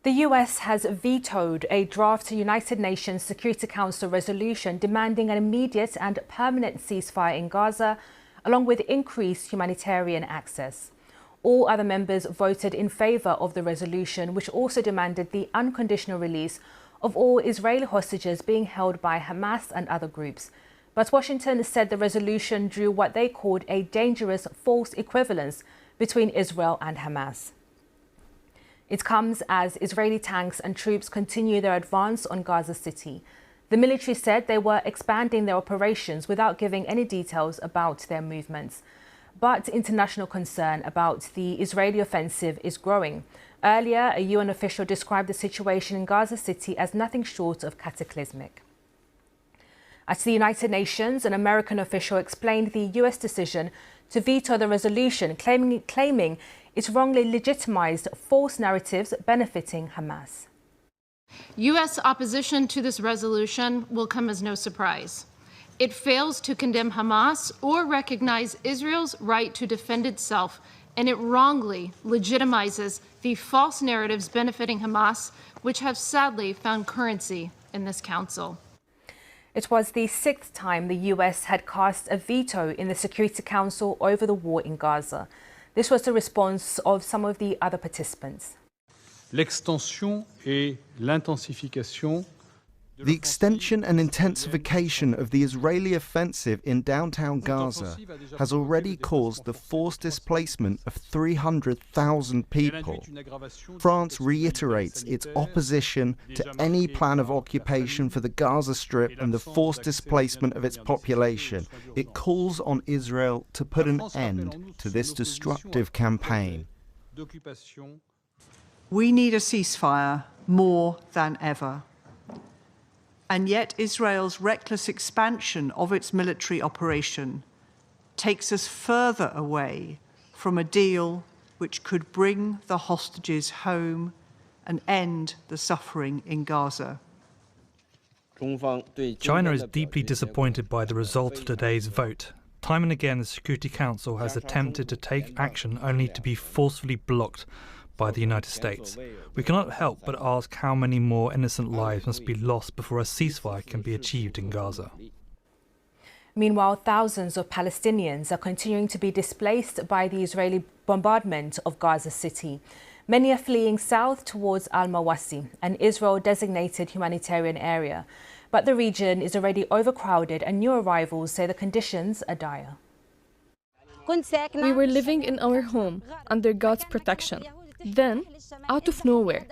The US has vetoed a draft United Nations Security Council resolution demanding an immediate and permanent ceasefire in Gaza, along with increased humanitarian access. All other members voted in favour of the resolution, which also demanded the unconditional release of all Israeli hostages being held by Hamas and other groups. But Washington said the resolution drew what they called a dangerous false equivalence between Israel and Hamas. It comes as Israeli tanks and troops continue their advance on Gaza City. The military said they were expanding their operations without giving any details about their movements. But international concern about the Israeli offensive is growing. Earlier, a UN official described the situation in Gaza City as nothing short of cataclysmic. At the United Nations, an American official explained the US decision to veto the resolution, claiming it wrongly legitimized false narratives benefiting Hamas. U.S. opposition to this resolution will come as no surprise. It fails to condemn Hamas or recognize Israel's right to defend itself, and it wrongly legitimizes the false narratives benefiting Hamas, which have sadly found currency in this council. It was the sixth time the US had cast a veto in the Security Council over the war in Gaza. This was the response of some of the other participants. L'extension et l'intensification. The extension and intensification of the Israeli offensive in downtown Gaza has already caused the forced displacement of 300,000 people. France reiterates its opposition to any plan of occupation for the Gaza Strip and the forced displacement of its population. It calls on Israel to put an end to this destructive campaign. We need a ceasefire more than ever. And yet Israel's reckless expansion of its military operation takes us further away from a deal which could bring the hostages home and end the suffering in Gaza. China is deeply disappointed by the result of today's vote. Time and again, the Security Council has attempted to take action only to be forcefully blocked by the United States. We cannot help but ask how many more innocent lives must be lost before a ceasefire can be achieved in Gaza. Meanwhile, thousands of Palestinians are continuing to be displaced by the Israeli bombardment of Gaza City. Many are fleeing south towards Al-Mawasi, an Israel-designated humanitarian area. But the region is already overcrowded and new arrivals say the conditions are dire. We were living in our home under God's protection. Then, out of nowhere,